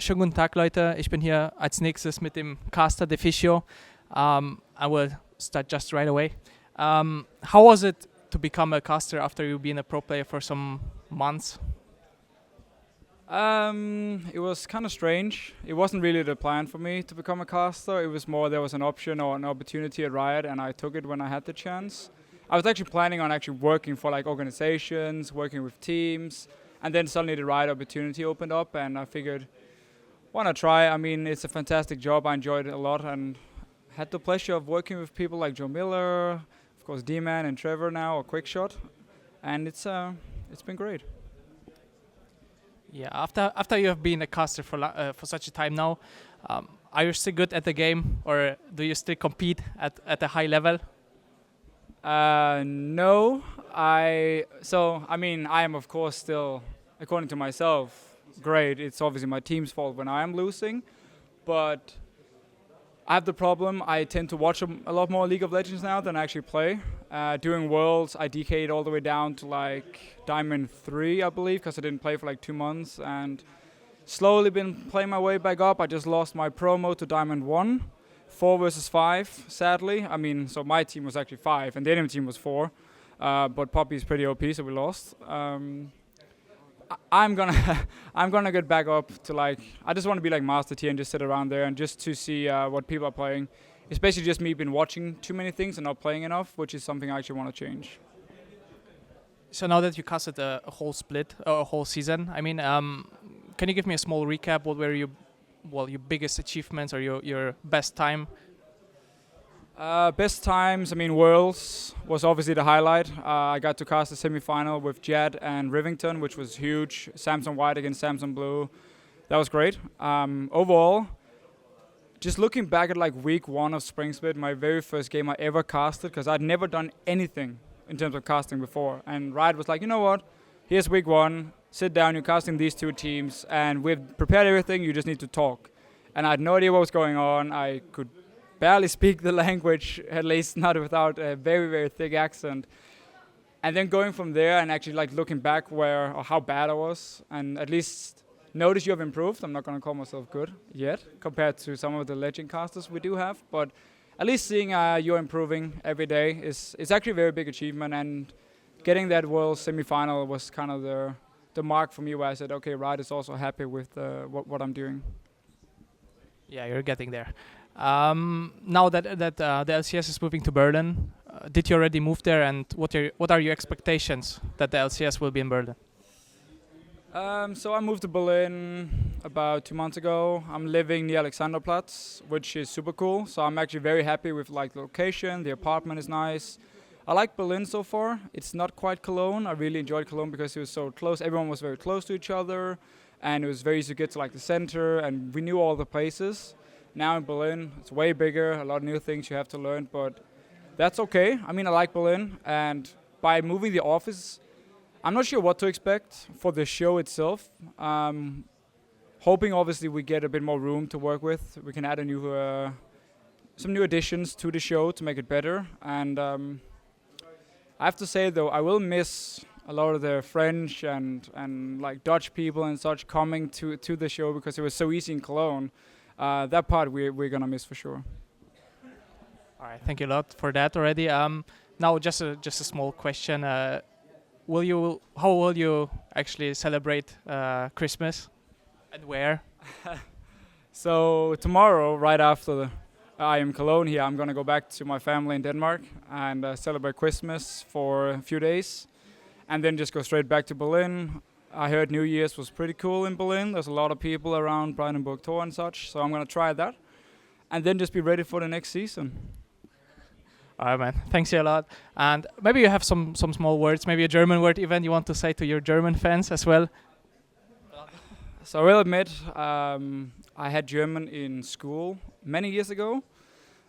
Schönen guten Tag, Leute. Ich bin hier als nächstes mit dem Caster Deficio. I will start just right away. How was it to become a caster after you've been a pro player for some months? It was kind of strange. It wasn't really the plan for me to become a caster. It was more there was an option or an opportunity at Riot, and I took it when I had the chance. I was actually planning on actually working for like organizations, working with teams, and then suddenly the Riot opportunity opened up, and I figured, why not try? I mean, it's a fantastic job. I enjoyed it a lot, and had the pleasure of working with people like Joe Miller, of course D-Man and Trevor now, or Quickshot, and it's been great. Yeah, after you have been a caster for such a time now, are you still good at the game, or do you still compete at a high level? No, I am of course still, according to myself, great. It's obviously my team's fault when I am losing, but I have the problem. I tend to watch a lot more League of Legends now than I actually play. During Worlds, I DK'd all the way down to like Diamond 3, I believe, because I didn't play for like 2 months, and slowly been playing my way back up. I just lost my promo to Diamond 1. 4 versus 5, sadly. I mean, so my team was actually 5, and the enemy team was 4. But Poppy is pretty OP, so we lost. I'm gonna get back up to like, I just want to be like Master Tier and just sit around there and just to see what people are playing. It's basically just me been watching too many things and not playing enough, which is something I actually want to change. So now that you casted a whole split, a whole season, I mean, can you give me a small recap? What were your biggest achievements or your best time? Best times, I mean, Worlds was obviously the highlight. I got to cast the semi-final with Jed and Rivington, which was huge. Samsung White against Samsung Blue. That was great. Overall, just looking back at like week 1 of Spring Split, my very first game I ever casted, because I'd never done anything in terms of casting before. And Riot was like, you know what? Here's week 1. Sit down, you're casting these 2 teams, and we've prepared everything, you just need to talk. And I had no idea what was going on. I could barely speak the language, at least not without a very, very thick accent. And then going from there and actually like looking back how bad I was, and at least notice you have improved. I'm not going to call myself good yet, compared to some of the legend casters we do have, but at least seeing you're improving every day is actually a very big achievement, and getting that World semi-final was kind of the mark for me where I said, okay, Riot is also happy with what I'm doing. Yeah, you're getting there. Now that the LCS is moving to Berlin, did you already move there, and what are your expectations that the LCS will be in Berlin? So I moved to Berlin about 2 months ago. I'm living near Alexanderplatz, which is super cool. So I'm actually very happy with like the location. The apartment is nice. I like Berlin so far. It's not quite Cologne. I really enjoyed Cologne because it was so close. Everyone was very close to each other, and it was very easy to get to like the center, and we knew all the places. Now in Berlin, it's way bigger, a lot of new things you have to learn, but that's okay. I mean, I like Berlin, and by moving the office, I'm not sure what to expect for the show itself. Hoping obviously we get a bit more room to work with. We can add some new additions to the show to make it better, and I have to say though, I will miss a lot of the French and like Dutch people and such coming to the show, because it was so easy in Cologne. That part we're gonna miss for sure. All right, thank you a lot for that already. Now just a small question. How will you actually celebrate Christmas, and where? So tomorrow, right after I am Cologne here, I'm gonna go back to my family in Denmark and celebrate Christmas for a few days, and then just go straight back to Berlin. I heard New Year's was pretty cool in Berlin. There's a lot of people around Brandenburg Tor and such, so I'm gonna try that, and then just be ready for the next season. All right, man. Thanks a lot. And maybe you have some small words, maybe a German word even you want to say to your German fans as well. So I will admit, I had German in school many years ago.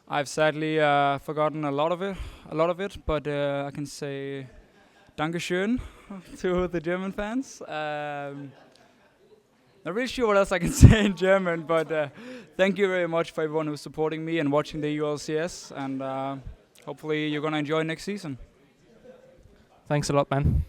I've sadly forgotten a lot of it, but I can say Dankeschön to the German fans. Not really sure what else I can say in German, but thank you very much for everyone who's supporting me and watching the ULCS, and hopefully you're going to enjoy next season. Thanks a lot, man.